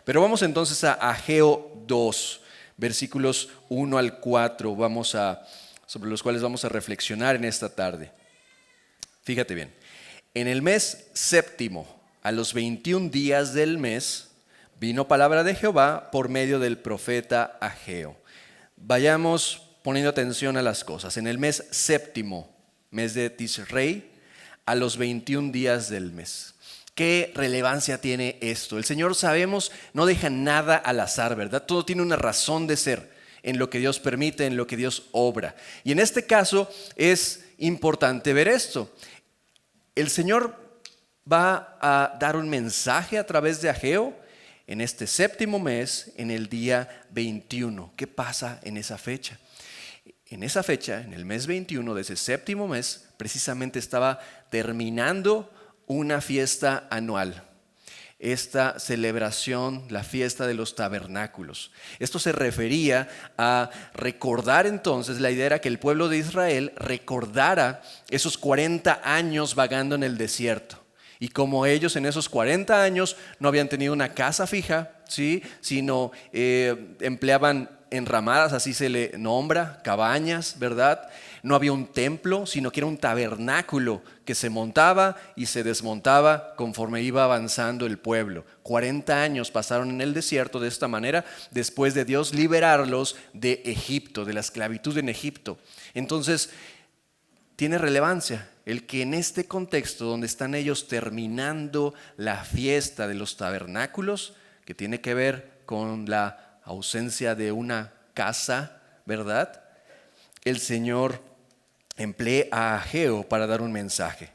Pero vamos entonces a Ageo 2, versículos 1 al 4, sobre los cuales vamos a reflexionar en esta tarde. Fíjate bien, en el mes séptimo, a los 21 días del mes, vino palabra de Jehová por medio del profeta Ageo. Vayamos poniendo atención a las cosas. En el mes séptimo, mes de Tisrei, a los 21 días del mes. ¿Qué relevancia tiene esto? El Señor, sabemos, no deja nada al azar, ¿verdad? Todo tiene una razón de ser en lo que Dios permite, en lo que Dios obra. Y en este caso es importante ver esto. El Señor va a dar un mensaje a través de Ageo en este séptimo mes, en el día 21. ¿Qué pasa en esa fecha? En esa fecha, en el mes 21 de ese séptimo mes, precisamente estaba terminando una fiesta anual. Esta celebración, la fiesta de los tabernáculos. Esto se refería a recordar entonces, la idea era que el pueblo de Israel recordara esos 40 años vagando en el desierto. Y como ellos en esos 40 años no habían tenido una casa fija, ¿sí?, sino empleaban enramadas, así se le nombra, cabañas, ¿verdad? No había un templo, sino que era un tabernáculo que se montaba y se desmontaba conforme iba avanzando el pueblo. 40 años pasaron en el desierto de esta manera, después de Dios liberarlos de Egipto, de la esclavitud en Egipto. Entonces, tiene relevancia el que en este contexto donde están ellos terminando la fiesta de los tabernáculos, que tiene que ver con la ausencia de una casa, ¿verdad?, el Señor emplee a Ageo para dar un mensaje.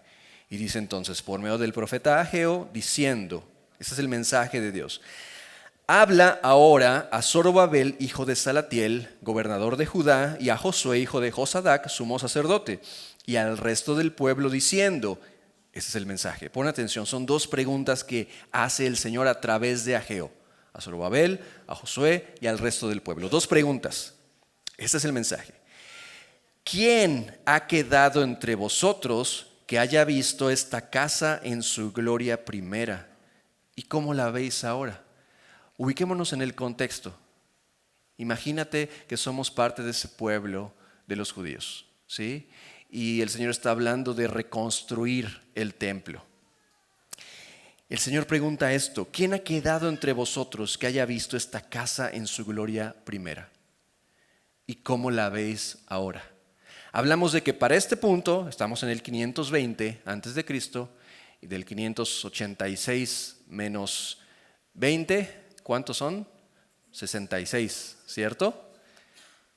Y dice entonces, por medio del profeta Ageo, diciendo, ese es el mensaje de Dios: habla ahora a Zorobabel, hijo de Salatiel, gobernador de Judá, y a Josué, hijo de Josadac, sumo sacerdote, y al resto del pueblo, diciendo, ese es el mensaje. Pon atención, son dos preguntas que hace el Señor a través de Ageo. A Zorobabel, a Josué y al resto del pueblo. Dos preguntas. Este es el mensaje. ¿Quién ha quedado entre vosotros que haya visto esta casa en su gloria primera? ¿Y cómo la veis ahora? Ubiquémonos en el contexto. Imagínate que somos parte de ese pueblo de los judíos, ¿sí? Y el Señor está hablando de reconstruir el templo. El Señor pregunta esto: ¿quién ha quedado entre vosotros que haya visto esta casa en su gloria primera? ¿Y cómo la veis ahora? Hablamos de que para este punto estamos en el 520 antes de Cristo, y del 586 menos 20, ¿cuántos son? 66, ¿cierto?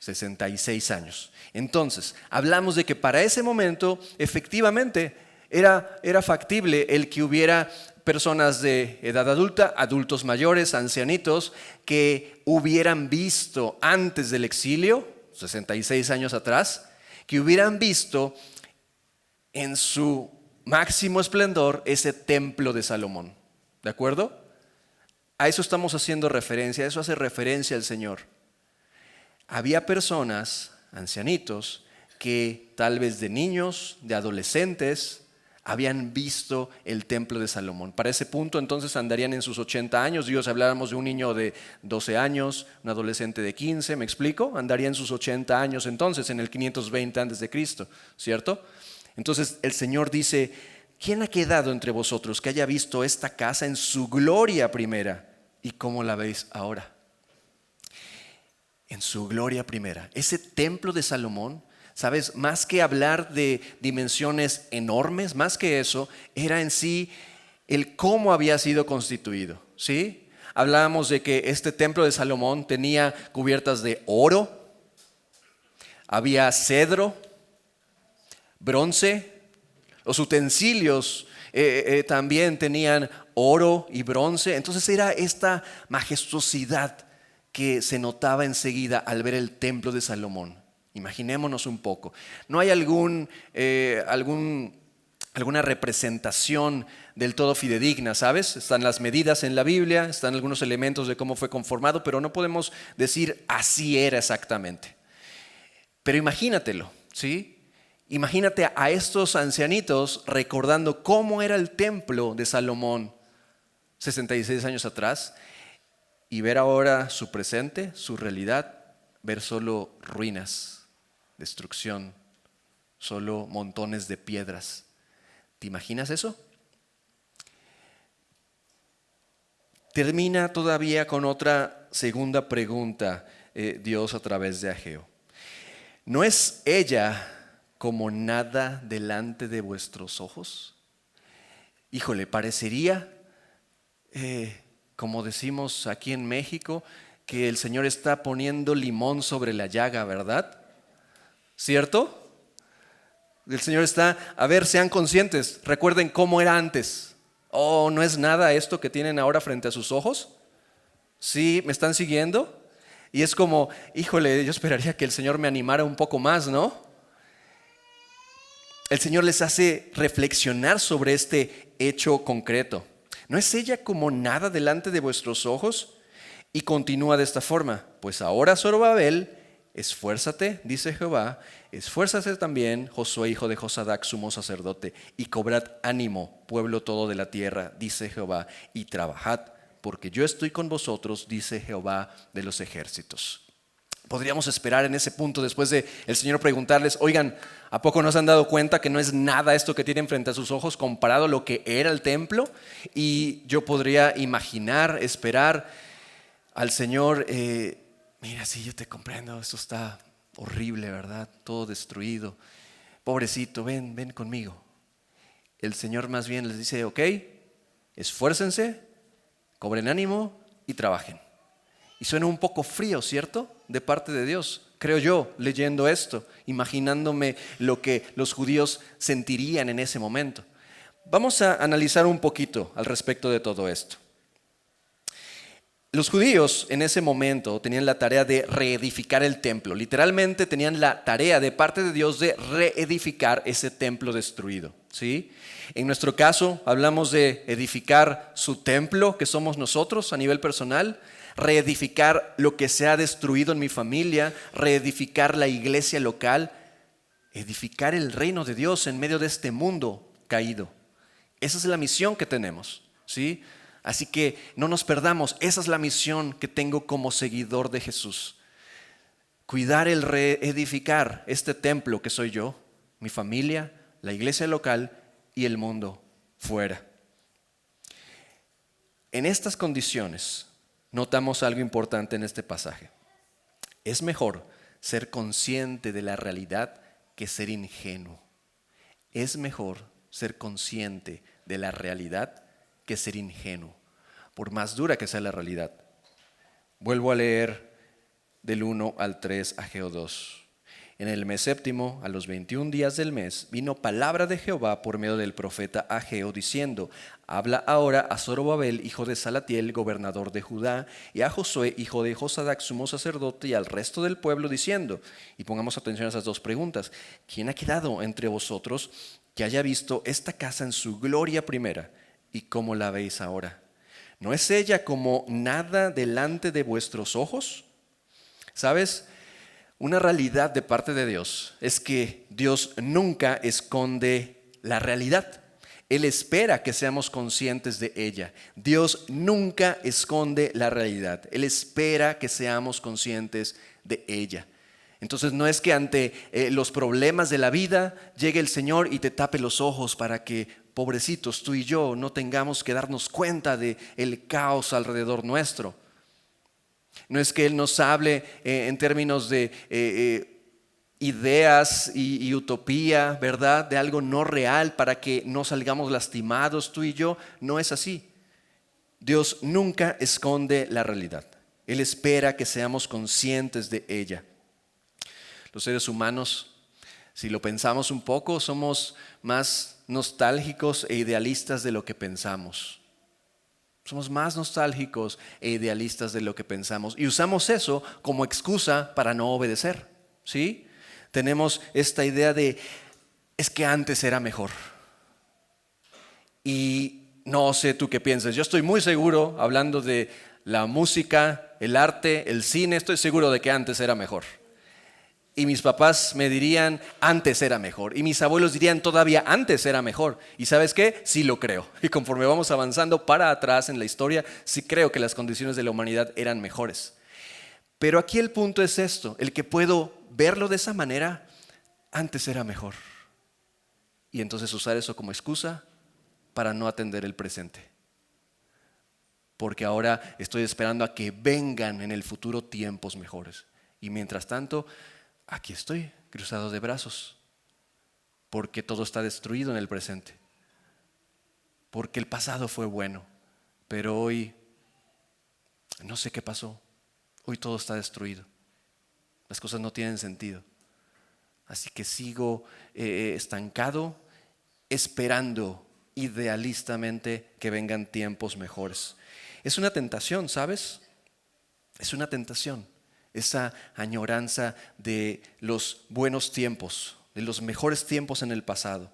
66 años. Entonces, hablamos de que para ese momento efectivamente era factible el que hubiera personas de edad adulta, adultos mayores, ancianitos, que hubieran visto antes del exilio, 66 años atrás, que hubieran visto en su máximo esplendor ese templo de Salomón. ¿De acuerdo? A eso estamos haciendo referencia, a eso hace referencia el Señor. Había personas, ancianitos, que tal vez de niños, de adolescentes, habían visto el templo de Salomón. Para ese punto entonces andarían en sus 80 años. Dios, habláramos de un niño de 12 años, un adolescente de 15, ¿me explico? Andaría en sus 80 años entonces, en el 520 antes de Cristo, ¿cierto? Entonces el Señor dice: ¿quién ha quedado entre vosotros que haya visto esta casa en su gloria primera? ¿Y cómo la veis ahora? En su gloria primera. Ese templo de Salomón, ¿sabes? Más que hablar de dimensiones enormes, más que eso, era en sí el cómo había sido constituido, ¿sí? Hablábamos de que este templo de Salomón tenía cubiertas de oro, había cedro, bronce, los utensilios también tenían oro y bronce. Entonces era esta majestuosidad que se notaba enseguida al ver el templo de Salomón. Imaginémonos un poco. No hay alguna representación del todo fidedigna, ¿sabes? Están las medidas en la Biblia, están algunos elementos de cómo fue conformado, pero no podemos decir así era exactamente. Pero imagínatelo, ¿sí? Imagínate a estos ancianitos recordando cómo era el templo de Salomón 66 años atrás. y ver ahora su presente, su realidad, ver solo ruinas, destrucción, solo montones de piedras. ¿Te imaginas eso? Termina todavía con otra segunda pregunta, Dios a través de Ageo. ¿No es ella como nada delante de vuestros ojos? Híjole, parecería, como decimos aquí en México, que el Señor está poniendo limón sobre la llaga, ¿verdad? ¿Cierto? El Señor está, a ver, sean conscientes, recuerden cómo era antes. Oh, ¿no es nada esto que tienen ahora frente a sus ojos? ¿Sí? ¿Me están siguiendo? Y es como, híjole, yo esperaría que el Señor me animara un poco más, ¿no? El Señor les hace reflexionar sobre este hecho concreto. ¿No es ella como nada delante de vuestros ojos? Y continúa de esta forma, pues ahora Zorobabel, esfuérzate, dice Jehová, esfuérzate también, Josué, hijo de Josadac, sumo sacerdote, y cobrad ánimo, pueblo todo de la tierra, dice Jehová, y trabajad, porque yo estoy con vosotros, dice Jehová de los ejércitos. Podríamos esperar en ese punto, después de el Señor preguntarles, oigan, ¿a poco no se han dado cuenta que no es nada esto que tienen frente a sus ojos comparado a lo que era el templo? Y yo podría imaginar, esperar al Señor, mira, sí, yo te comprendo, esto está horrible, ¿verdad? Todo destruido. Pobrecito, ven conmigo. El Señor más bien les dice, ok, esfuércense, cobren ánimo y trabajen. Y suena un poco frío, ¿cierto? De parte de Dios, creo yo, leyendo esto, imaginándome lo que los judíos sentirían en ese momento. Vamos a analizar un poquito al respecto de todo esto. Los judíos en ese momento tenían la tarea de reedificar el templo. Literalmente tenían la tarea de parte de Dios de reedificar ese templo destruido, ¿sí? En nuestro caso hablamos de edificar su templo, que somos nosotros a nivel personal, reedificar lo que se ha destruido en mi familia, reedificar la iglesia local, edificar el reino de Dios en medio de este mundo caído. Esa es la misión que tenemos, ¿sí? Así que no nos perdamos, esa es la misión que tengo como seguidor de Jesús. Cuidar el reedificar este templo que soy yo, mi familia, la iglesia local y el mundo fuera. En estas condiciones notamos algo importante en este pasaje. Es mejor ser consciente de la realidad que ser ingenuo. Es mejor ser consciente de la realidad que ser ingenuo, por más dura que sea la realidad. Vuelvo a leer del 1 al 3 Ageo 2. En el mes séptimo, a los 21 días del mes, vino palabra de Jehová por medio del profeta Ageo, diciendo: habla ahora a Zorobabel, hijo de Salatiel, gobernador de Judá, y a Josué, hijo de Josadac, sumo sacerdote, y al resto del pueblo, diciendo, y pongamos atención a esas dos preguntas: ¿quién ha quedado entre vosotros que haya visto esta casa en su gloria primera? ¿Y cómo la veis ahora? ¿No es ella como nada delante de vuestros ojos? ¿Sabes? Una realidad de parte de Dios es que Dios nunca esconde la realidad. Él espera que seamos conscientes de ella. Dios nunca esconde la realidad. Él espera que seamos conscientes de ella. Entonces no es que ante los problemas de la vida llegue el Señor y te tape los ojos para que, pobrecitos, tú y yo no tengamos que darnos cuenta del caos alrededor nuestro. No es que Él nos hable en términos de ideas y utopía, ¿verdad? De algo no real para que no salgamos lastimados tú y yo. No es así. Dios nunca esconde la realidad. Él espera que seamos conscientes de ella. Los seres humanos, si lo pensamos un poco, somos más nostálgicos e idealistas de lo que pensamos. Somos más nostálgicos e idealistas de lo que pensamos y usamos eso como excusa para no obedecer, ¿sí? Tenemos esta idea de, es que antes era mejor. Y no sé tú qué piensas, yo estoy muy seguro, hablando de la música, el arte, el cine, estoy seguro de que antes era mejor. Y mis papás me dirían, antes era mejor. Y mis abuelos dirían, todavía antes era mejor. ¿Y sabes qué? Sí lo creo. Y conforme vamos avanzando para atrás en la historia, sí creo que las condiciones de la humanidad eran mejores. Pero aquí el punto es esto, el que puedo verlo de esa manera, antes era mejor. Y entonces usar eso como excusa para no atender el presente. Porque ahora estoy esperando a que vengan en el futuro tiempos mejores. Y mientras tanto, aquí estoy, cruzado de brazos, porque todo está destruido en el presente, porque el pasado fue bueno, pero hoy no sé qué pasó, hoy todo está destruido, las cosas no tienen sentido, así que sigo estancado, esperando idealistamente que vengan tiempos mejores. Es una tentación, ¿sabes? Es una tentación. Esa añoranza de los buenos tiempos, de los mejores tiempos en el pasado.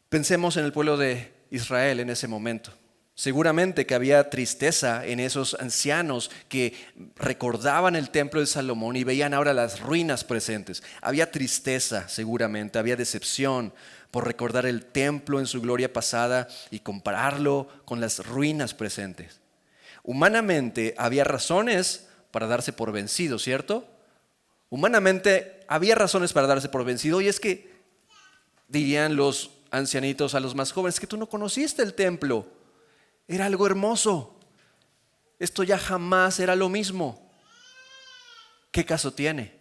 Pensemos en el pueblo de Israel en ese momento. Seguramente que había tristeza en esos ancianos que recordaban el templo de Salomón y veían ahora las ruinas presentes. Había tristeza seguramente, había decepción por recordar el templo en su gloria pasada y compararlo con las ruinas presentes. Humanamente había razones para darse por vencido, ¿cierto? Humanamente había razones para darse por vencido, y es que dirían los ancianitos a los más jóvenes que tú no conociste el templo, era algo hermoso, esto ya jamás era lo mismo. ¿Qué caso tiene?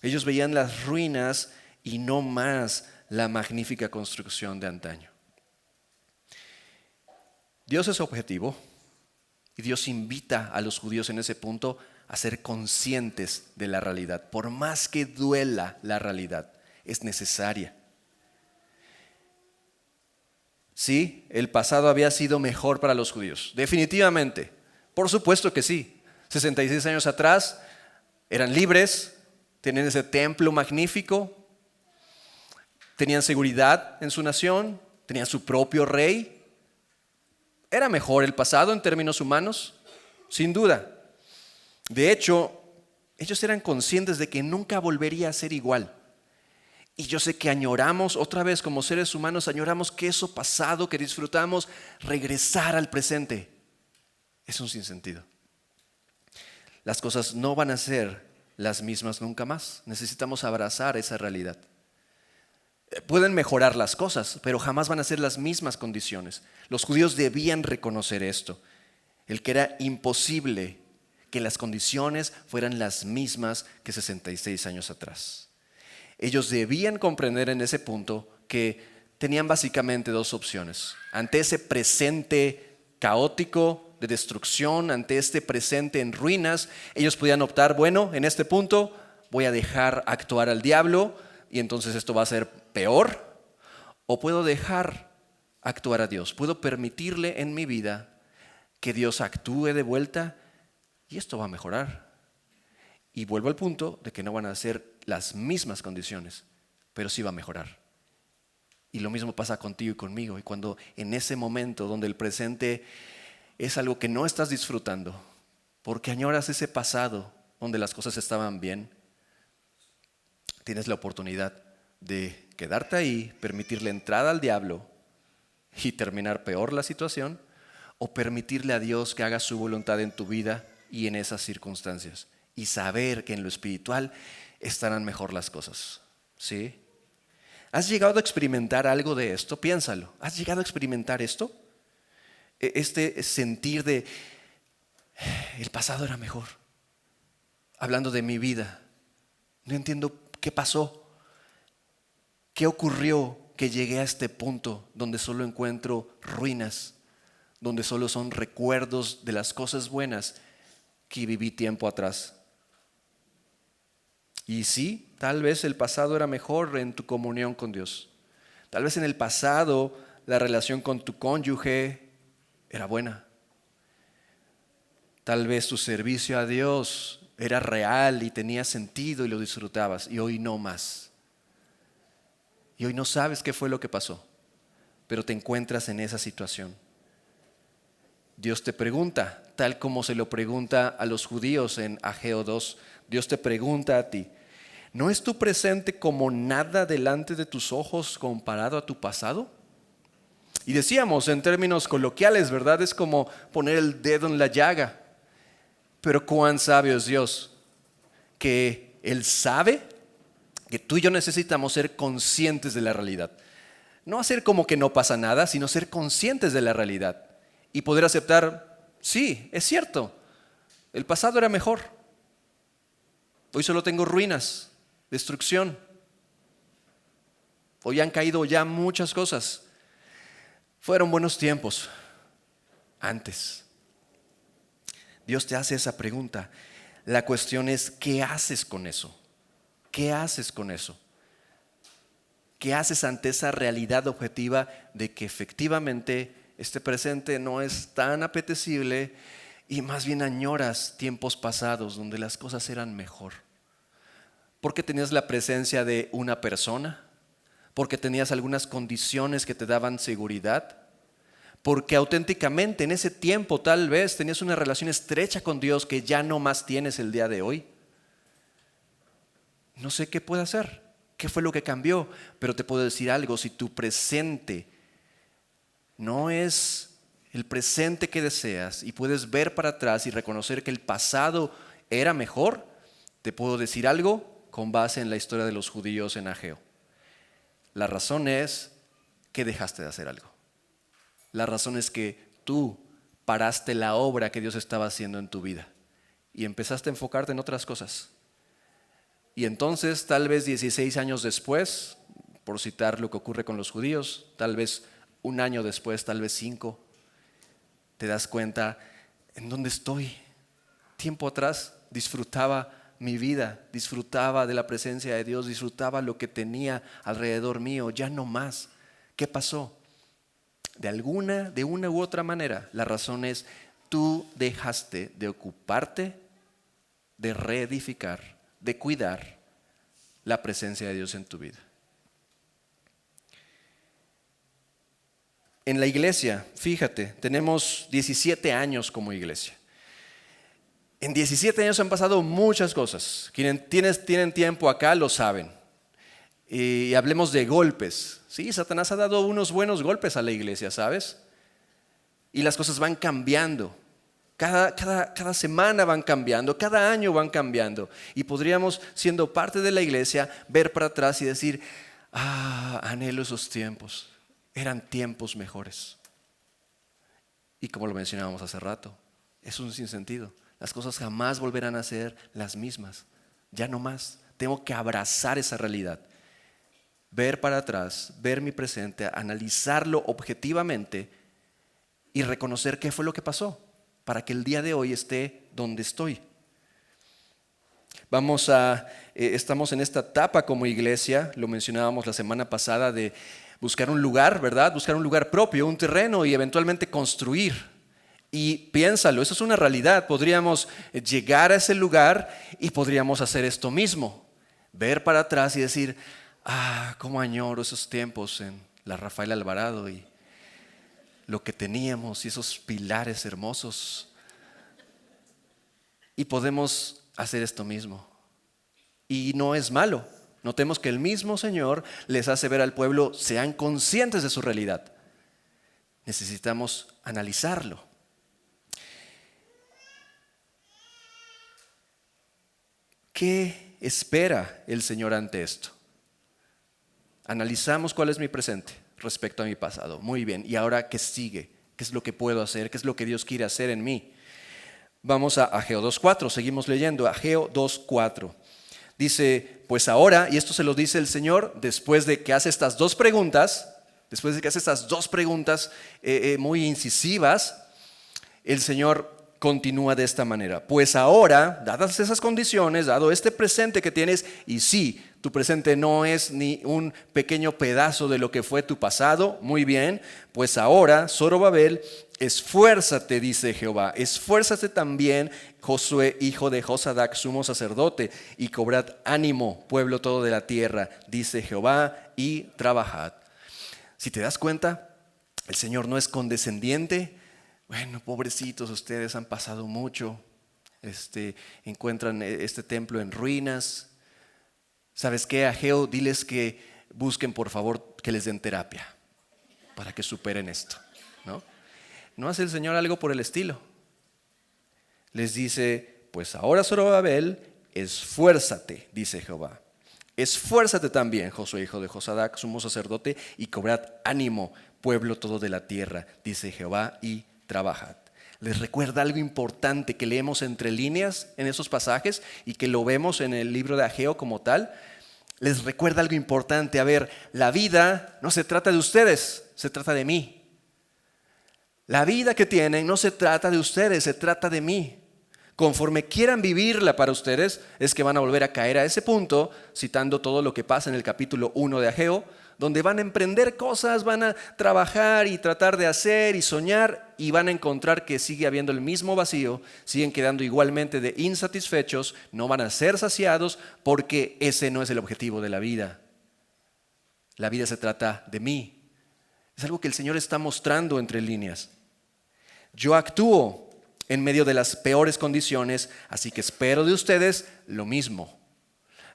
Ellos veían las ruinas y no más la magnífica construcción de antaño. Dios es objetivo. Y Dios invita a los judíos en ese punto a ser conscientes de la realidad. Por más que duela la realidad, es necesaria. Sí, el pasado había sido mejor para los judíos, definitivamente. Por supuesto que sí. 66 años atrás eran libres, tenían ese templo magnífico, tenían seguridad en su nación, tenían su propio rey. ¿Era mejor el pasado en términos humanos? Sin duda. De hecho, ellos eran conscientes de que nunca volvería a ser igual. Y yo sé que añoramos, otra vez como seres humanos, añoramos que eso pasado que disfrutamos, regresar al presente. Es un sinsentido. Las cosas no van a ser las mismas nunca más. Necesitamos abrazar esa realidad. Pueden mejorar las cosas, pero jamás van a ser las mismas condiciones. Los judíos debían reconocer esto, el que era imposible que las condiciones fueran las mismas que 66 años atrás. Ellos debían comprender en ese punto que tenían básicamente dos opciones. Ante ese presente caótico de destrucción, ante este presente en ruinas, ellos podían optar, bueno, en este punto voy a dejar actuar al diablo y entonces esto va a ser peor, o puedo dejar actuar a Dios, puedo permitirle en mi vida que Dios actúe de vuelta y esto va a mejorar. Y vuelvo al punto de que no van a ser las mismas condiciones, pero sí va a mejorar. Y lo mismo pasa contigo y conmigo. Y cuando en ese momento donde el presente es algo que no estás disfrutando, porque añoras ese pasado donde las cosas estaban bien, tienes la oportunidad de quedarte ahí, permitirle entrada al diablo y terminar peor la situación, o permitirle a Dios que haga su voluntad en tu vida y en esas circunstancias, y saber que en lo espiritual estarán mejor las cosas. ¿Sí? ¿Has llegado a experimentar algo de esto? Piénsalo. ¿Has llegado a experimentar esto? Este sentir de el pasado era mejor. Hablando de mi vida, no entiendo qué pasó. ¿Qué ocurrió que llegué a este punto donde solo encuentro ruinas, donde solo son recuerdos de las cosas buenas que viví tiempo atrás? Y sí, tal vez el pasado era mejor en tu comunión con Dios. Tal vez en el pasado la relación con tu cónyuge era buena. Tal vez tu servicio a Dios era real y tenía sentido y lo disfrutabas, y hoy no más. Y hoy no sabes qué fue lo que pasó, pero te encuentras en esa situación. Dios te pregunta, tal como se lo pregunta a los judíos en Ageo 2. Dios te pregunta a ti, ¿no es tu presente como nada delante de tus ojos comparado a tu pasado? Y decíamos en términos coloquiales, ¿verdad? Es como poner el dedo en la llaga. Pero cuán sabio es Dios, que Él sabe que tú y yo necesitamos ser conscientes de la realidad. No hacer como que no pasa nada, sino ser conscientes de la realidad. Y poder aceptar, sí, es cierto, el pasado era mejor. Hoy solo tengo ruinas, destrucción. Hoy han caído ya muchas cosas. Fueron buenos tiempos antes. Dios te hace esa pregunta. La cuestión es, ¿qué haces con eso? ¿Qué haces con eso? ¿Qué haces ante esa realidad objetiva de que efectivamente este presente no es tan apetecible y más bien añoras tiempos pasados donde las cosas eran mejor? Porque tenías la presencia de una persona, porque tenías algunas condiciones que te daban seguridad, porque auténticamente en ese tiempo tal vez tenías una relación estrecha con Dios que ya no más tienes el día de hoy. No sé qué puede hacer, qué fue lo que cambió, pero te puedo decir algo: si tu presente no es el presente que deseas y puedes ver para atrás y reconocer que el pasado era mejor, te puedo decir algo con base en la historia de los judíos en Ageo. La razón es que dejaste de hacer algo. La razón es que tú paraste la obra que Dios estaba haciendo en tu vida y empezaste a enfocarte en otras cosas. Y entonces, tal vez 16 años después, por citar lo que ocurre con los judíos, tal vez un año después, tal vez 5, te das cuenta en dónde estoy. Tiempo atrás disfrutaba mi vida, disfrutaba de la presencia de Dios, disfrutaba lo que tenía alrededor mío, ya no más. ¿Qué pasó? De una u otra manera, la razón es, tú dejaste de ocuparte, de reedificar, de cuidar la presencia de Dios en tu vida. En la iglesia, fíjate, tenemos 17 años como iglesia. En 17 años han pasado muchas cosas. Quienes tienen tiempo acá lo saben. Y hablemos de golpes. Sí, Satanás ha dado unos buenos golpes a la iglesia, ¿sabes? Y las cosas van cambiando. Cada semana van cambiando, cada año van cambiando. Y podríamos, siendo parte de la iglesia, ver para atrás y decir, anhelo esos tiempos. Eran tiempos mejores. Y como lo mencionábamos hace rato, es un sinsentido. Las cosas jamás volverán a ser las mismas. Ya no más. Tengo que abrazar esa realidad. Ver para atrás, ver mi presente, analizarlo objetivamente y reconocer qué fue lo que pasó para que el día de hoy esté donde estoy. Estamos en esta etapa como iglesia, lo mencionábamos la semana pasada, de buscar un lugar, ¿verdad? Buscar un lugar propio, un terreno y eventualmente construir. Y piénsalo, eso es una realidad. Podríamos llegar a ese lugar y podríamos hacer esto mismo. Ver para atrás y decir, cómo añoro esos tiempos en la Rafael Alvarado y lo que teníamos y esos pilares hermosos. Y podemos hacer esto mismo. Y no es malo. Notemos que el mismo Señor les hace ver al pueblo, sean conscientes de su realidad. Necesitamos analizarlo. ¿Qué espera el Señor ante esto? Analizamos cuál es mi presente respecto a mi pasado. Muy bien, ¿y ahora qué sigue? ¿Qué es lo que puedo hacer? ¿Qué es lo que Dios quiere hacer en mí? Vamos a Ageo 2:4, seguimos leyendo. Ageo 2:4. Dice, pues ahora, y esto se lo dice el Señor después de que hace estas dos preguntas, muy incisivas, el Señor continúa de esta manera. Pues ahora, dadas esas condiciones, dado este presente que tienes, y sí, tu presente no es ni un pequeño pedazo de lo que fue tu pasado, muy bien, pues ahora, Zorobabel, esfuérzate, dice Jehová, esfuérzate también, Josué, hijo de Josadac, sumo sacerdote, y cobrad ánimo, pueblo todo de la tierra, dice Jehová, y trabajad. Si te das cuenta, el Señor no es condescendiente, bueno, pobrecitos ustedes, han pasado mucho, encuentran este templo en ruinas. ¿Sabes qué, Ageo? Diles que busquen, por favor, que les den terapia para que superen esto, ¿no? ¿No hace el Señor algo por el estilo? Les dice, pues ahora, Zorobabel, esfuérzate, dice Jehová. Esfuérzate también, Josué, hijo de Josadac, sumo sacerdote, y cobrad ánimo, pueblo todo de la tierra, dice Jehová, y trabajad. Les recuerda algo importante que leemos entre líneas en esos pasajes y que lo vemos en el libro de Ageo como tal. Les recuerda algo importante. A ver, la vida no se trata de ustedes, se trata de mí. La vida que tienen no se trata de ustedes, se trata de mí. Conforme quieran vivirla para ustedes, es que van a volver a caer a ese punto, citando todo lo que pasa en el capítulo 1 de Ageo, donde van a emprender cosas, van a trabajar y tratar de hacer y soñar, y van a encontrar que sigue habiendo el mismo vacío, siguen quedando igualmente de insatisfechos, no van a ser saciados, porque ese no es el objetivo de la vida. La vida se trata de mí. Es algo que el Señor está mostrando entre líneas. Yo actúo en medio de las peores condiciones, así que espero de ustedes lo mismo.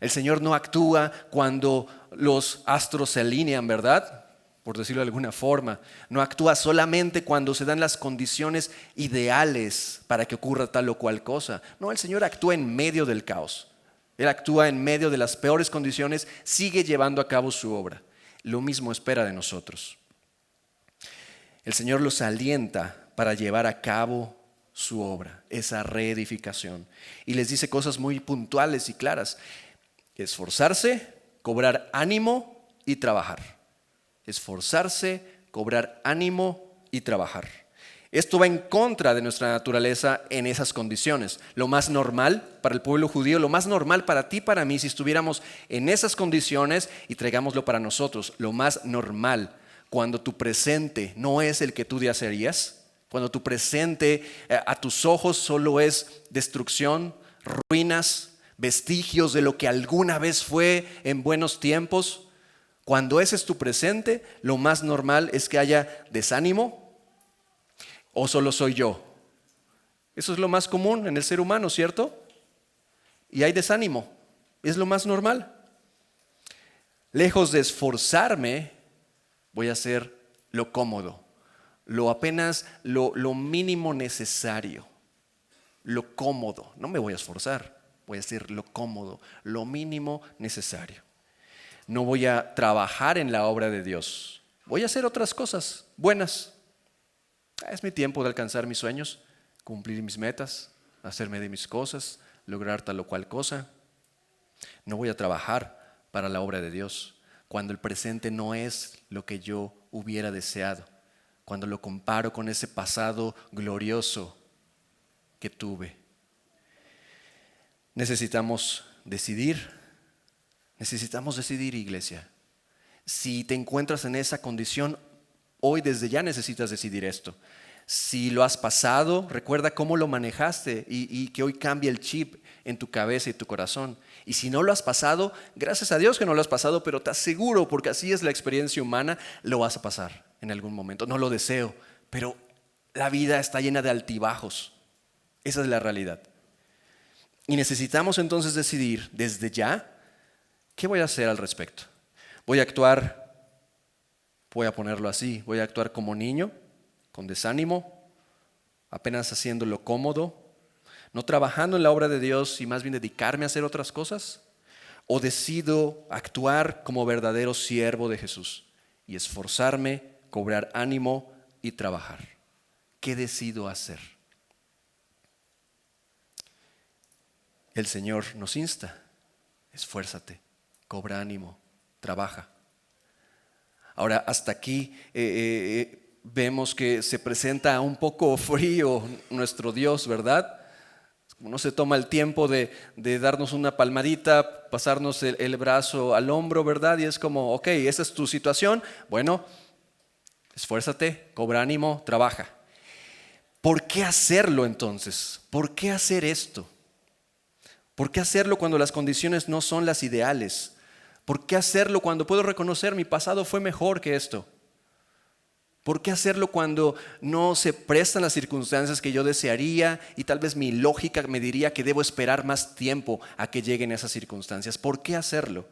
El Señor no actúa cuando los astros se alinean, ¿verdad? Por decirlo de alguna forma. No actúa solamente cuando se dan las condiciones ideales para que ocurra tal o cual cosa. No, el Señor actúa en medio del caos. Él actúa en medio de las peores condiciones, sigue llevando a cabo su obra. Lo mismo espera de nosotros. El Señor los alienta para llevar a cabo su obra, esa reedificación. Y les dice cosas muy puntuales y claras. Esforzarse, cobrar ánimo y trabajar. Esforzarse, cobrar ánimo y trabajar. Esto va en contra de nuestra naturaleza en esas condiciones. Lo más normal para el pueblo judío, lo más normal para ti, para mí, si estuviéramos en esas condiciones y traigámoslo para nosotros, lo más normal cuando tu presente no es el que tú desearías, cuando tu presente a tus ojos solo es destrucción, ruinas, vestigios de lo que alguna vez fue en buenos tiempos. Cuando ese es tu presente, lo más normal es que haya desánimo, o solo soy yo. Eso es lo más común en el ser humano, ¿cierto? Y hay desánimo, es lo más normal. Lejos de esforzarme, voy a hacer lo cómodo. Lo mínimo necesario, lo cómodo. No me voy a esforzar, voy a hacer lo cómodo, lo mínimo necesario. No voy a trabajar en la obra de Dios, voy a hacer otras cosas buenas. Es mi tiempo de alcanzar mis sueños, cumplir mis metas, hacerme de mis cosas, lograr tal o cual cosa. No voy a trabajar para la obra de Dios cuando el presente no es lo que yo hubiera deseado. Cuando lo comparo con ese pasado glorioso que tuve. Necesitamos decidir, iglesia. Si te encuentras en esa condición, hoy desde ya necesitas decidir esto. Si lo has pasado, recuerda cómo lo manejaste y que hoy cambie el chip en tu cabeza y tu corazón. Y si no lo has pasado, gracias a Dios que no lo has pasado, pero te aseguro, porque así es la experiencia humana, lo vas a pasar en algún momento. No lo deseo, pero la vida está llena de altibajos. Esa es la realidad. Y necesitamos entonces decidir desde ya, ¿qué voy a hacer al respecto? Voy a actuar, voy a ponerlo así, voy a actuar como niño, con desánimo, apenas haciendo lo cómodo, no trabajando en la obra de Dios y más bien dedicarme a hacer otras cosas. O decido actuar como verdadero siervo de Jesús y esforzarme, cobrar ánimo y trabajar. ¿Qué decido hacer? El Señor nos insta, esfuérzate, cobra ánimo, trabaja. Ahora, hasta aquí vemos que se presenta un poco frío nuestro Dios, ¿verdad? No se toma el tiempo de darnos una palmadita, pasarnos el brazo al hombro, ¿verdad? Y es como, ok, esa es tu situación. Bueno, esfuérzate, cobra ánimo, trabaja. ¿Por qué hacerlo entonces? ¿Por qué hacer esto? ¿Por qué hacerlo cuando las condiciones no son las ideales? ¿Por qué hacerlo cuando puedo reconocer mi pasado fue mejor que esto? ¿Por qué hacerlo cuando no se prestan las circunstancias que yo desearía y tal vez mi lógica me diría que debo esperar más tiempo a que lleguen esas circunstancias? ¿Por qué hacerlo?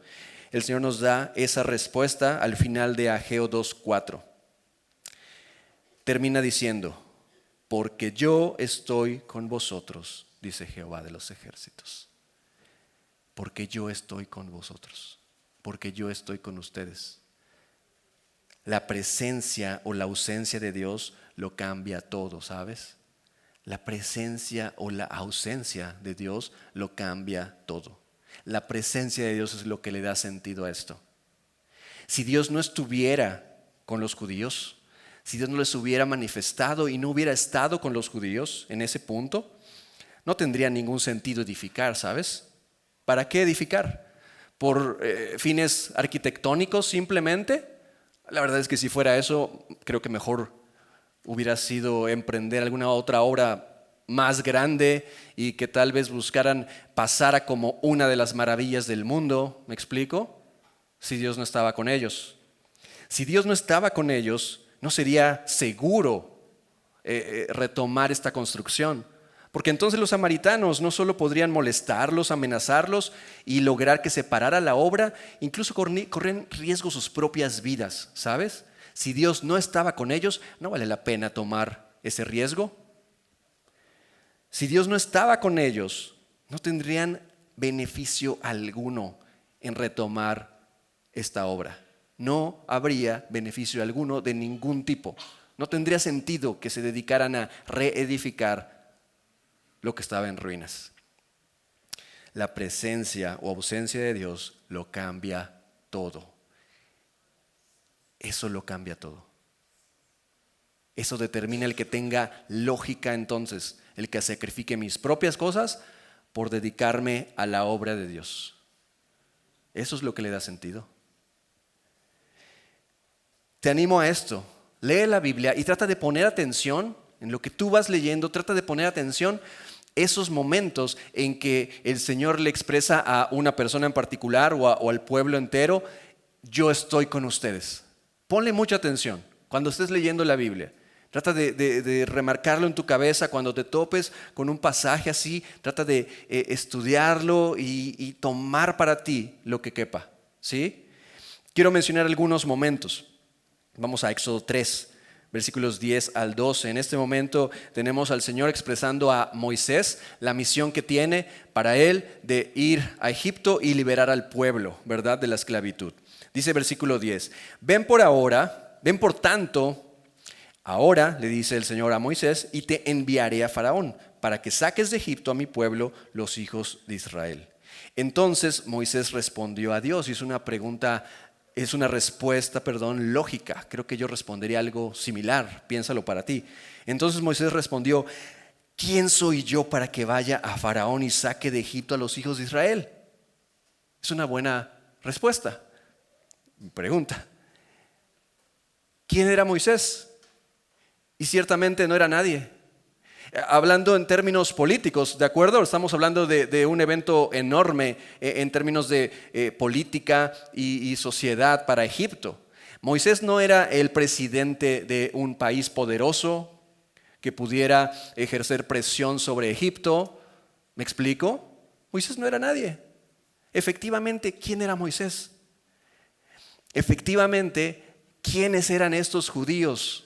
El Señor nos da esa respuesta al final de Ageo 2:4. Termina diciendo, porque yo estoy con vosotros, dice Jehová de los ejércitos. Porque yo estoy con vosotros, porque yo estoy con ustedes. La presencia o la ausencia de Dios lo cambia todo, ¿sabes? La presencia o la ausencia de Dios lo cambia todo. La presencia de Dios es lo que le da sentido a esto. Si Dios no estuviera con los judíos, si Dios no les hubiera manifestado y no hubiera estado con los judíos en ese punto, no tendría ningún sentido edificar, ¿sabes? ¿Para qué edificar? ¿Por fines arquitectónicos simplemente? La verdad es que si fuera eso, creo que mejor hubiera sido emprender alguna otra obra más grande y que tal vez buscaran pasar como una de las maravillas del mundo. ¿Me explico? Si Dios no estaba con ellos. Si Dios no estaba con ellos, no sería seguro retomar esta construcción. Porque entonces los samaritanos no solo podrían molestarlos, amenazarlos y lograr que se parara la obra, incluso corren riesgo sus propias vidas, ¿sabes? Si Dios no estaba con ellos, no vale la pena tomar ese riesgo. Si Dios no estaba con ellos, no tendrían beneficio alguno en retomar esta obra. No habría beneficio alguno de ningún tipo. No tendría sentido que se dedicaran a reedificar lo que estaba en ruinas. La presencia o ausencia de Dios lo cambia todo. Eso lo cambia todo. Eso determina el que tenga lógica entonces, el que sacrifique mis propias cosas por dedicarme a la obra de Dios. Eso es lo que le da sentido. Te animo a esto. Lee la Biblia y trata de poner atención en lo que tú vas leyendo. Trata de poner atención esos momentos en que el Señor le expresa a una persona en particular o al pueblo entero, yo estoy con ustedes. Ponle mucha atención cuando estés leyendo la Biblia. Trata de remarcarlo en tu cabeza cuando te topes con un pasaje así. Trata de estudiarlo y tomar para ti lo que quepa, ¿sí? Quiero mencionar algunos momentos. Vamos a Éxodo 3. Versículos 10 al 12. En este momento tenemos al Señor expresando a Moisés la misión que tiene para él de ir a Egipto y liberar al pueblo, ¿verdad?, de la esclavitud. Dice versículo 10, ven por tanto, ahora, le dice el Señor a Moisés, y te enviaré a Faraón para que saques de Egipto a mi pueblo, los hijos de Israel. Entonces Moisés respondió a Dios, hizo una pregunta. Es una respuesta, lógica. Creo que yo respondería algo similar. Piénsalo para ti. Entonces Moisés respondió, ¿quién soy yo para que vaya a Faraón y saque de Egipto a los hijos de Israel? Es una buena respuesta. Pregunta. ¿Quién era Moisés? Y ciertamente no era nadie. Hablando en términos políticos, ¿de acuerdo? Estamos hablando de un evento enorme en términos de política y sociedad para Egipto. Moisés no era el presidente de un país poderoso que pudiera ejercer presión sobre Egipto. ¿Me explico? Moisés no era nadie. Efectivamente, ¿quién era Moisés? Efectivamente, ¿quiénes eran estos judíos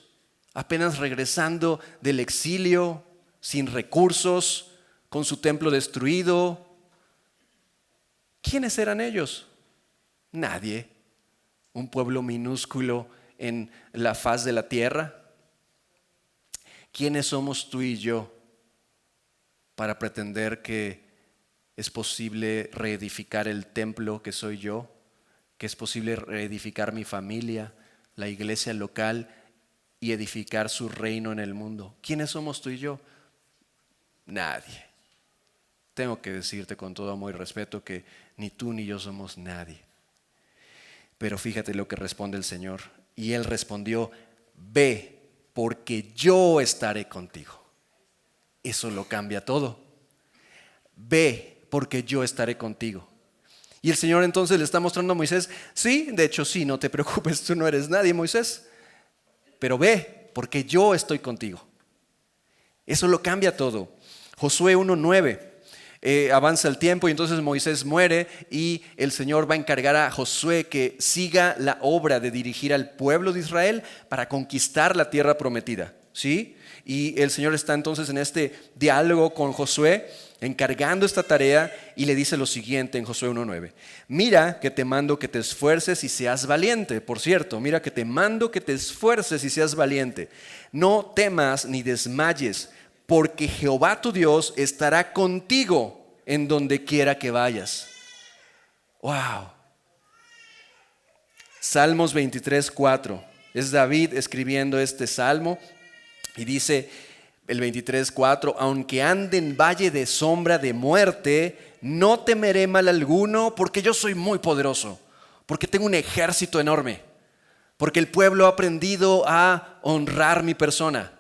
apenas regresando del exilio? Sin recursos, con su templo destruido. ¿Quiénes eran ellos? Nadie. Un pueblo minúsculo en la faz de la tierra. ¿Quiénes somos tú y yo para pretender que es posible reedificar el templo que soy yo? Que es posible reedificar mi familia, la iglesia local y edificar su reino en el mundo. ¿Quiénes somos tú y yo? Nadie. Tengo que decirte con todo amor y respeto que ni tú ni yo somos nadie. Pero fíjate lo que responde el Señor. Y Él respondió, ve, porque yo estaré contigo. Eso lo cambia todo. Ve, porque yo estaré contigo. Y el Señor entonces le está mostrando a Moisés, sí, de hecho sí, no te preocupes, tú no eres nadie, Moisés. pero ve, porque yo estoy contigo. Eso lo cambia todo. Josué 1:9. Avanza el tiempo y entonces Moisés muere y el Señor va a encargar a Josué que siga la obra de dirigir al pueblo de Israel para conquistar la tierra prometida, ¿sí? Y el Señor está entonces en este diálogo con Josué, encargando esta tarea, y le dice lo siguiente en Josué 1:9. Mira que te mando que te esfuerces y seas valiente. Por cierto, mira que te mando que te esfuerces y seas valiente. No temas ni desmayes, porque Jehová tu Dios estará contigo en donde quiera que vayas. Wow. Salmos 23:4. Es David escribiendo este salmo y dice el 23:4: aunque ande en valle de sombra de muerte, no temeré mal alguno, porque yo soy muy poderoso, porque tengo un ejército enorme, porque el pueblo ha aprendido a honrar mi persona.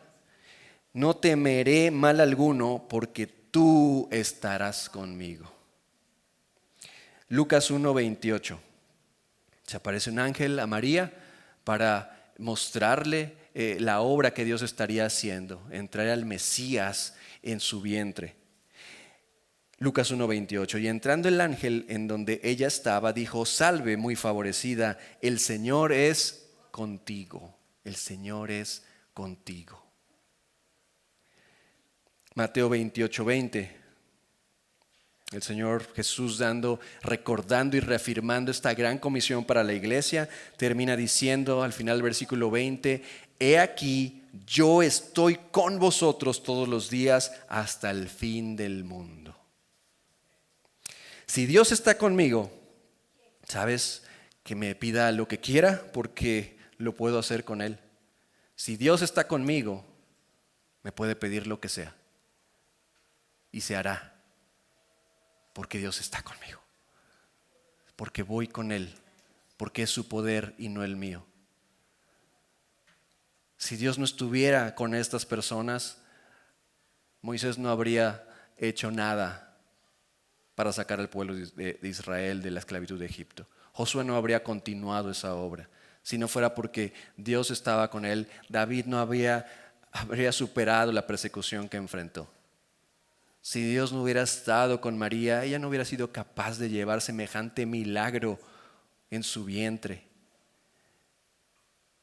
No temeré mal alguno, porque tú estarás conmigo. Lucas 1:28. Se aparece un ángel a María para mostrarle la obra que Dios estaría haciendo, entrar al Mesías en su vientre. Lucas 1:28. Y entrando el ángel en donde ella estaba, dijo: salve, muy favorecida, el Señor es contigo. El Señor es contigo. Mateo 28:20. El Señor Jesús recordando y reafirmando esta gran comisión para la iglesia, termina diciendo al final del versículo 20: he aquí, yo estoy con vosotros todos los días hasta el fin del mundo. Si Dios está conmigo, ¿sabes? Que me pida lo que quiera, porque lo puedo hacer con Él. Si Dios está conmigo, me puede pedir lo que sea y se hará, porque Dios está conmigo, porque voy con Él, porque es su poder y no el mío. Si Dios no estuviera con estas personas, Moisés no habría hecho nada para sacar al pueblo de Israel de la esclavitud de Egipto. Josué no habría continuado esa obra. Si no fuera porque Dios estaba con él, David no habría superado la persecución que enfrentó. Si Dios no hubiera estado con María, ella no hubiera sido capaz de llevar semejante milagro en su vientre.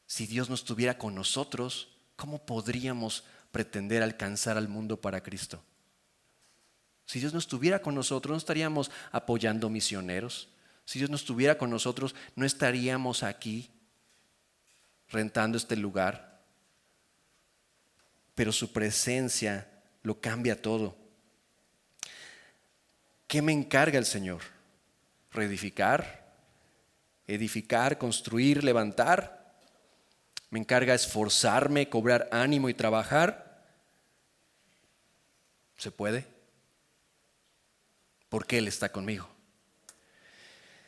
Si Dios no estuviera con nosotros, ¿cómo podríamos pretender alcanzar al mundo para Cristo? Si Dios no estuviera con nosotros, no estaríamos apoyando misioneros. Si Dios no estuviera con nosotros, no estaríamos aquí rentando este lugar. Pero su presencia lo cambia todo. ¿Qué me encarga el Señor? ¿Reedificar? ¿Edificar? ¿Construir? ¿Levantar? ¿Me encarga esforzarme, cobrar ánimo y trabajar? ¿Se puede? Porque Él está conmigo.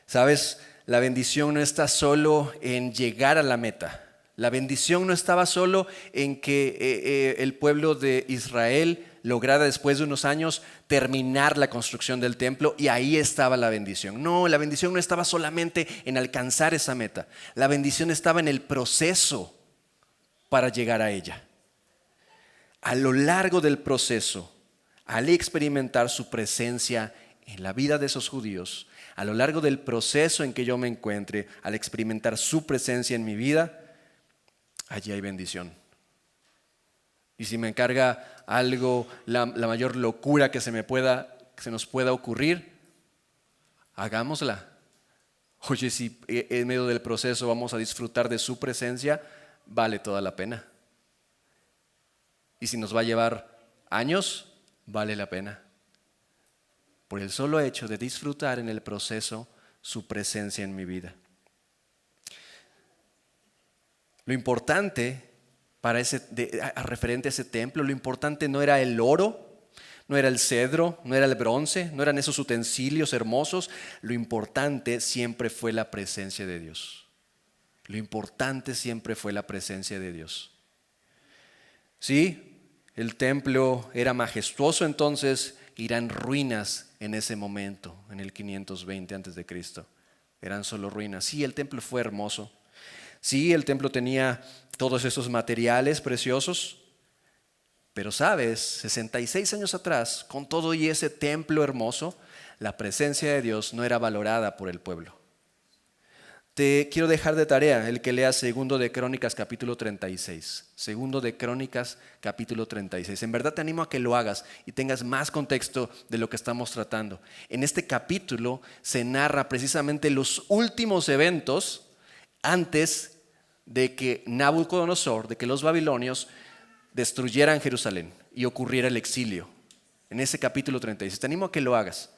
¿Sabes? La bendición no está solo en llegar a la meta. La bendición no estaba solo en que el pueblo de Israel lograra después de unos años terminar la construcción del templo y ahí estaba la bendición. No, la bendición no estaba solamente en alcanzar esa meta. La bendición estaba en el proceso para llegar a ella. A lo largo del proceso, al experimentar su presencia en la vida de esos judíos, a lo largo del proceso en que yo me encuentre, al experimentar su presencia en mi vida, allí hay bendición. Y si me encarga algo, la mayor locura que se nos pueda ocurrir, hagámosla. Oye, si en medio del proceso vamos a disfrutar de su presencia, vale toda la pena. Y si nos va a llevar años, vale la pena. Por el solo hecho de disfrutar en el proceso su presencia en mi vida. Lo importante referente a ese templo, lo importante no era el oro, no era el cedro, no era el bronce, no eran esos utensilios hermosos. Lo importante siempre fue la presencia de Dios. Lo importante siempre fue la presencia de Dios. Sí, el templo era majestuoso entonces, irá en ruinas en ese momento, en el 520 a.C. Eran solo ruinas. Sí, el templo fue hermoso. Sí, el templo tenía todos esos materiales preciosos. Pero sabes, 66 años atrás, con todo y ese templo hermoso, la presencia de Dios no era valorada por el pueblo. Te quiero dejar de tarea el que leas Segundo de Crónicas capítulo 36. Segundo de Crónicas capítulo 36. En verdad te animo a que lo hagas y tengas más contexto de lo que estamos tratando. En este capítulo se narra precisamente los últimos eventos antes de que Nabucodonosor, de que los babilonios destruyeran Jerusalén y ocurriera el exilio. En ese capítulo 36. Te animo a que lo hagas.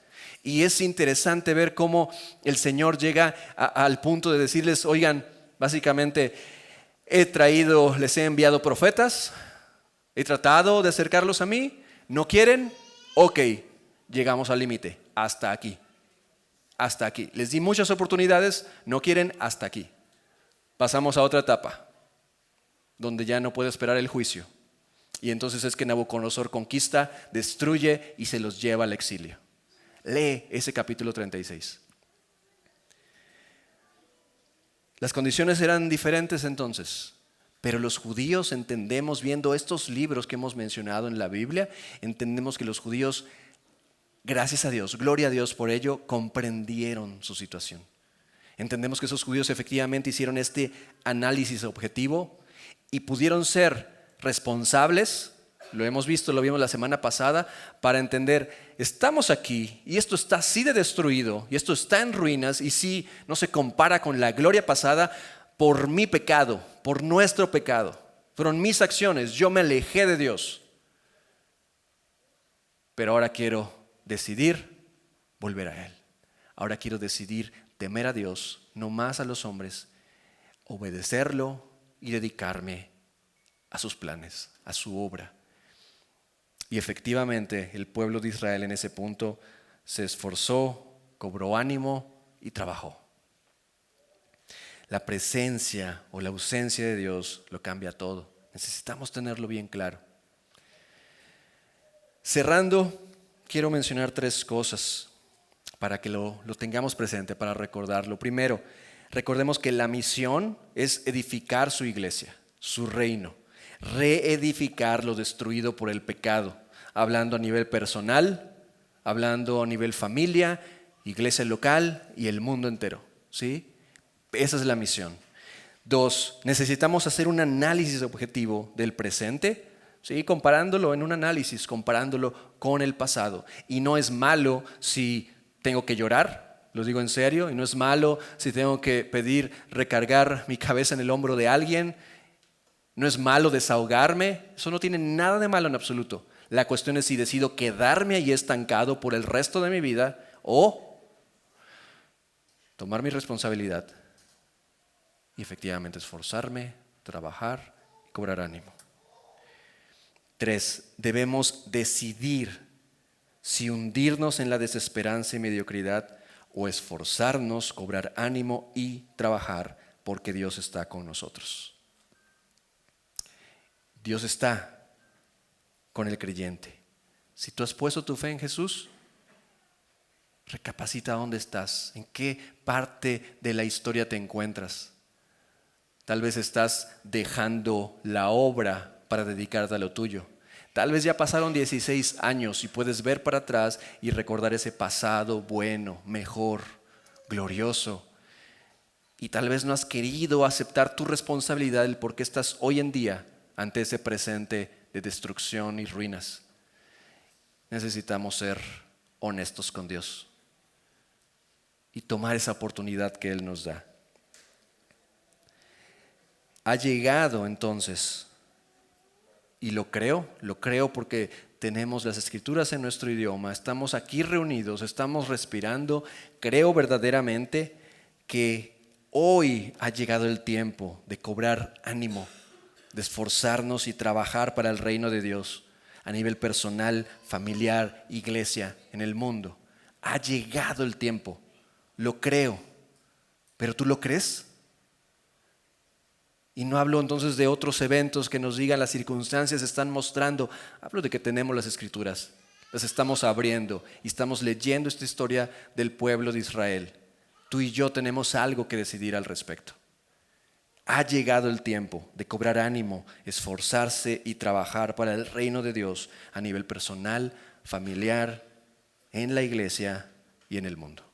Y es interesante ver cómo el Señor llega al punto de decirles, oigan, básicamente les he enviado profetas, he tratado de acercarlos a mí, ¿no quieren? Ok, llegamos al límite, hasta aquí, hasta aquí. Les di muchas oportunidades, no quieren, hasta aquí. Pasamos a otra etapa, donde ya no puede esperar el juicio. Y entonces es que Nabucodonosor conquista, destruye y se los lleva al exilio. Lee ese capítulo 36. Las condiciones eran diferentes entonces, pero los judíos entendemos, viendo estos libros que hemos mencionado en la Biblia, entendemos que los judíos, gracias a Dios, gloria a Dios por ello, comprendieron su situación. Entendemos que esos judíos efectivamente hicieron este análisis objetivo y pudieron ser responsables. Lo hemos visto, lo vimos la semana pasada, para entender, estamos aquí y esto está así de destruido y esto está en ruinas y sí, no se compara con la gloria pasada por mi pecado, por nuestro pecado, fueron mis acciones, yo me alejé de Dios. Pero ahora quiero decidir volver a Él. Ahora quiero decidir temer a Dios, no más a los hombres, obedecerlo y dedicarme a sus planes, a su obra. Y efectivamente el pueblo de Israel en ese punto se esforzó, cobró ánimo y trabajó. La presencia o la ausencia de Dios lo cambia todo. Necesitamos tenerlo bien claro. Cerrando, quiero mencionar 3 cosas para que lo tengamos presente, para recordarlo. Primero, recordemos que la misión es edificar su iglesia, su reino. Reedificar lo destruido por el pecado, hablando a nivel personal, hablando a nivel familia, iglesia local y el mundo entero, ¿sí? Esa es la misión. 2, necesitamos hacer un análisis objetivo del presente, ¿sí? Comparándolo en un análisis, comparándolo con el pasado. Y no es malo si tengo que llorar, lo digo en serio, y no es malo si tengo que pedir recargar mi cabeza en el hombro de alguien. No es malo desahogarme, eso no tiene nada de malo en absoluto. La cuestión es si decido quedarme ahí estancado por el resto de mi vida o tomar mi responsabilidad y efectivamente esforzarme, trabajar y cobrar ánimo. 3, debemos decidir si hundirnos en la desesperanza y mediocridad o esforzarnos, cobrar ánimo y trabajar porque Dios está con nosotros. Dios está con el creyente. Si tú has puesto tu fe en Jesús, recapacita dónde estás, en qué parte de la historia te encuentras. Tal vez estás dejando la obra para dedicarte a lo tuyo. Tal vez ya pasaron 16 años y puedes ver para atrás y recordar ese pasado bueno, mejor, glorioso. Y tal vez no has querido aceptar tu responsabilidad del por qué estás hoy en día ante ese presente de destrucción y ruinas. Necesitamos ser honestos con Dios y tomar esa oportunidad que Él nos da. Ha llegado entonces, y lo creo porque tenemos las escrituras en nuestro idioma, estamos aquí reunidos, estamos respirando, creo verdaderamente que hoy ha llegado el tiempo de cobrar ánimo, de esforzarnos y trabajar para el reino de Dios a nivel personal, familiar, iglesia, en el mundo. Ha llegado el tiempo, lo creo, pero ¿tú lo crees? Y no hablo entonces de otros eventos que nos digan las circunstancias están mostrando, hablo de que tenemos las escrituras, las estamos abriendo y estamos leyendo esta historia del pueblo de Israel. Tú y yo tenemos algo que decidir al respecto. Ha llegado el tiempo de cobrar ánimo, esforzarse y trabajar para el reino de Dios a nivel personal, familiar, en la iglesia y en el mundo.